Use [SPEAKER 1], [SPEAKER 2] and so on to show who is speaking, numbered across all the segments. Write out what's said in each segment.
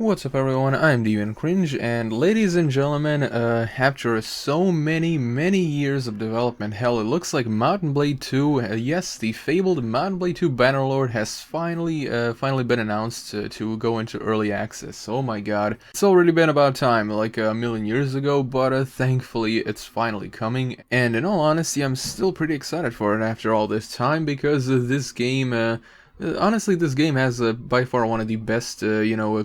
[SPEAKER 1] What's up everyone, I'm Demon Cringe, and ladies and gentlemen, after so many years of development, hell, it looks like Mount & Blade 2, yes, the fabled Mount & Blade 2 Bannerlord has finally been announced to go into early access. Oh my god, it's already been about time, like a million years ago, but thankfully it's finally coming, and in all honesty, I'm still pretty excited for it after all this time, because this game, honestly, this game has by far one of the best,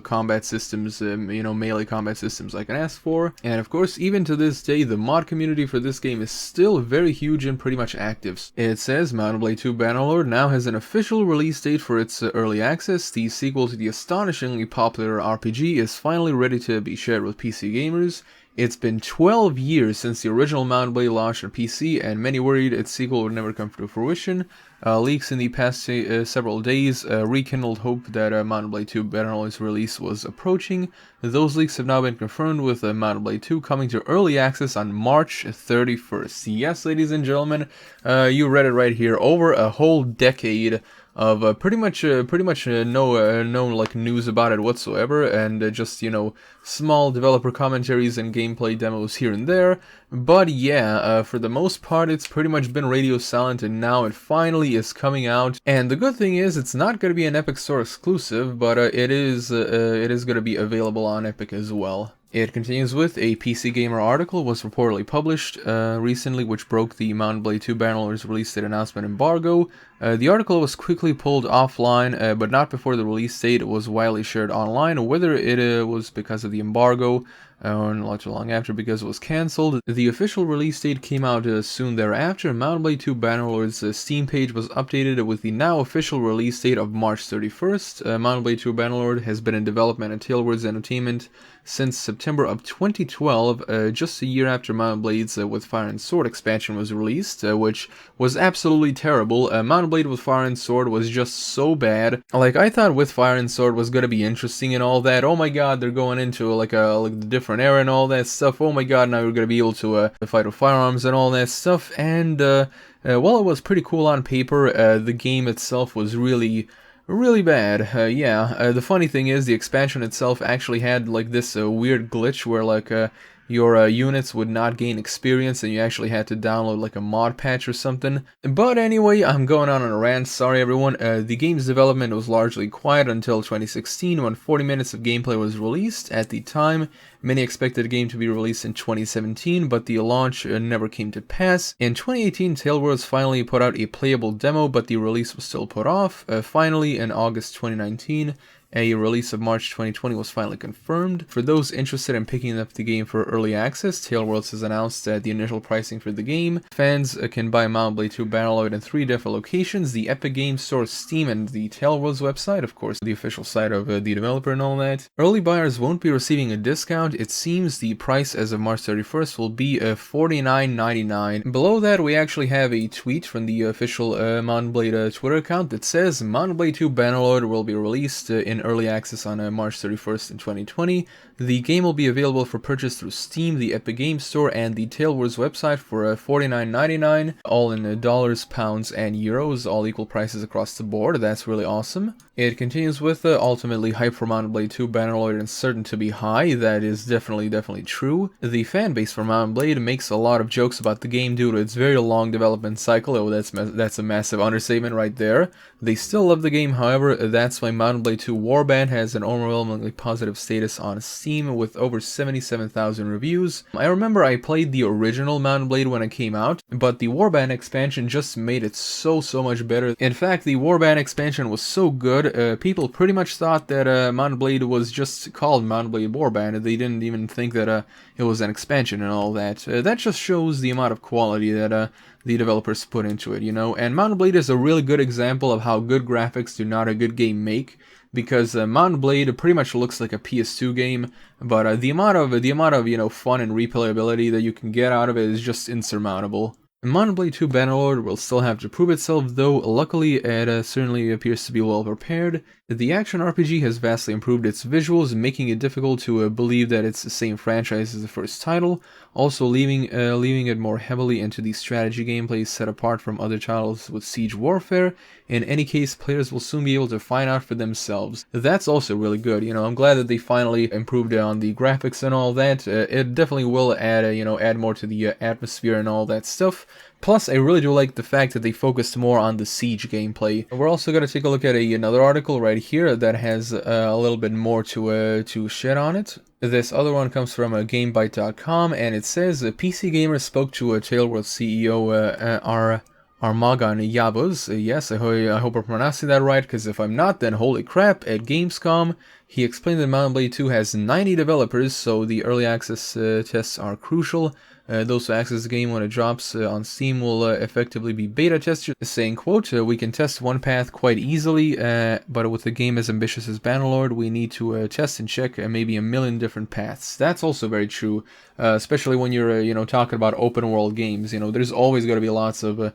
[SPEAKER 1] combat systems, melee combat systems I can ask for. And of course, even to this day, the mod community for this game is still very huge and pretty much active. It says Mount & Blade 2 Bannerlord now has an official release date for its early access. The sequel to the astonishingly popular RPG is finally ready to be shared with PC gamers. It's been 12 years since the original Mount & Blade launched on PC, and many worried its sequel would never come to fruition. Leaks in the past several days rekindled hope that Mount & Blade 2 Bannerlord's release was approaching. Those leaks have now been confirmed, with Mount & Blade 2 coming to early access on March 31st. Yes, ladies and gentlemen, you read it right here. Over a whole decade of pretty much no like news about it whatsoever, and just small developer commentaries and gameplay demos here and there. But yeah, for the most part, it's pretty much been radio silent, and now it finally is coming out. And the good thing is, it's not going to be an Epic Store exclusive, but it is going to be available on Epic as well. It continues with a PC Gamer article was reportedly published recently, which broke the Mount & Blade 2 Bannerlord's release date announcement embargo. The article was quickly pulled offline, but not before the release date was widely shared online. Whether it was because of the embargo or not too long after because it was cancelled, the official release date came out soon thereafter. Mount & Blade 2 Bannerlord's Steam page was updated with the now official release date of March 31st. Mount & Blade 2 Bannerlord has been in development at Tailwords Entertainment since September of 2012, just a year after Mount & Blade's With Fire and Sword expansion was released, which was absolutely terrible. Mount & Blade With Fire and Sword was just so bad. Like, I thought With Fire and Sword was gonna be interesting and all that. Oh my god, they're going into like the different era and all that stuff. Oh my god, now we're gonna be able to fight with firearms and all that stuff. And while it was pretty cool on paper, the game itself was really bad. The funny thing is, the expansion itself actually had like this weird glitch where like your units would not gain experience, and you actually had to download like a mod patch or something. But anyway, I'm going on a rant, sorry everyone. The game's development was largely quiet until 2016, when 40 minutes of gameplay was released. At the time, many expected the game to be released in 2017, but the launch never came to pass. In 2018, Tailwords finally put out a playable demo, but the release was still put off. Finally, in August 2019, a release of March 2020 was finally confirmed. For those interested in picking up the game for early access, Tailwords has announced that the initial pricing for the game. Fans can buy Mount & Blade 2 Bannerlord in 3 different locations: the Epic Games Store, Steam, and the Tailwords website, of course, the official site of the developer and all that. Early buyers won't be receiving a discount. It seems the price as of March 31st will be $49.99. Below that, we actually have a tweet from the official Mount & Blade Twitter account that says Mount & Blade 2 Bannerlord will be released in early access on March 31st in 2020. The game will be available for purchase through Steam, the Epic Games Store, and the Tailwords website for $49.99, all in dollars, pounds, and euros, all equal prices across the board. That's really awesome. It continues with ultimately hype for Mount & Blade 2 Bannerlord is certain to be high. That is definitely true. The fan base for Mount & Blade makes a lot of jokes about the game due to its very long development cycle. Oh, that's a massive understatement right there. They still love the game, however. That's why Mount & Blade 2 Warband has an overwhelmingly positive status on Steam with over 77,000 reviews. I remember I played the original Mount & Blade when it came out, but the Warband expansion just made it so much better. In fact, the Warband expansion was so good, people pretty much thought that Mount & Blade was just called Mount & Blade Warband. They didn't even think that it was an expansion and all that. That just shows the amount of quality that the developers put into it, And Mount & Blade is a really good example of how good graphics do not a good game make, because Mount & Blade pretty much looks like a PS2 game, but the amount of fun and replayability that you can get out of it is just insurmountable. Mountain Blade 2 Bannerlord will still have to prove itself, though luckily it certainly appears to be well prepared. The action RPG has vastly improved its visuals, making it difficult to believe that it's the same franchise as the first title, also leaving it more heavily into the strategy gameplay set apart from other titles with siege warfare. In any case, players will soon be able to find out for themselves. That's also really good. I'm glad that they finally improved on the graphics and all that. It definitely will add, add more to the atmosphere and all that stuff. Plus, I really do like the fact that they focused more on the siege gameplay. We're also going to take a look at another article right here that has a little bit more to shed on it. This other one comes from GameBite.com, and it says PC Gamer spoke to Tailworld CEO Armagan Yabuz. Yes, I hope I'm pronouncing that right, because if I'm not, then holy crap. At Gamescom, he explained that Mountain Blade 2 has 90 developers, so the early access tests are crucial. Those who access the game when it drops on Steam will effectively be beta testers, saying, quote, we can test one path quite easily, but with a game as ambitious as Bannerlord, we need to test and check maybe a million different paths. That's also very true, especially when you're, talking about open world games. There's always going to be lots of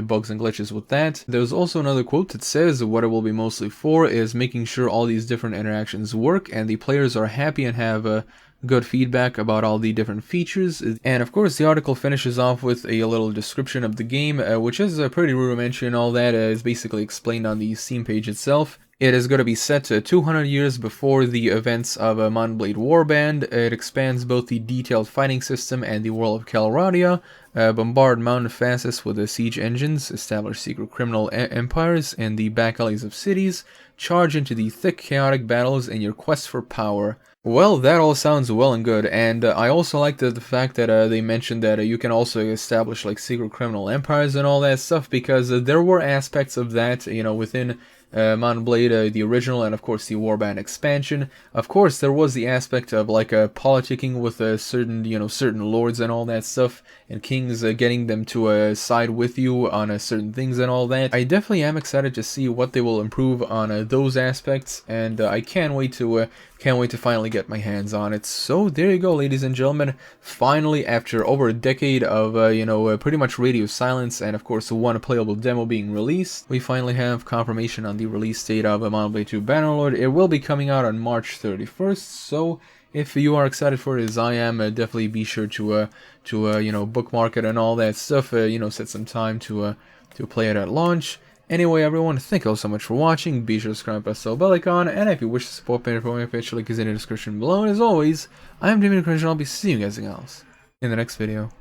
[SPEAKER 1] bugs and glitches with that. There's also another quote that says what it will be mostly for is making sure all these different interactions work and the players are happy and have good feedback about all the different features. And of course the article finishes off with a little description of the game, which is pretty rudimentary and all that. Is basically explained on the Steam page itself. It is going to be set to 200 years before the events of Mountain Blade Warband. It expands both the detailed fighting system and the world of Calradia, bombard mountain fastest with the siege engines, establish secret criminal empires in the back alleys of cities, charge into the thick chaotic battles in your quest for power. Well, that all sounds well and good, and I also like the fact that they mentioned that you can also establish like secret criminal empires and all that stuff, because there were aspects of that, within Mountain Blade, the original, and of course the Warband expansion. Of course, there was the aspect of like politicking with certain lords and all that stuff, and kings getting them to side with you on certain things and all that. I definitely am excited to see what they will improve on those aspects, and I can't wait to finally get my hands on it. So there you go, ladies and gentlemen. Finally, after over a decade of pretty much radio silence, and of course one playable demo being released, we finally have confirmation on the release date of Mountain Blade 2 Bannerlord. It will be coming out on March 31st. So if you are excited for it as I am, definitely be sure to bookmark it and all that stuff. Set some time to play it at launch. Anyway, everyone, thank you all so much for watching. Be sure to subscribe, press the bell icon, and if you wish to support me, my page link is in the description below. And as always, I am Damien Cringe, and I'll be seeing you guys else in the next video.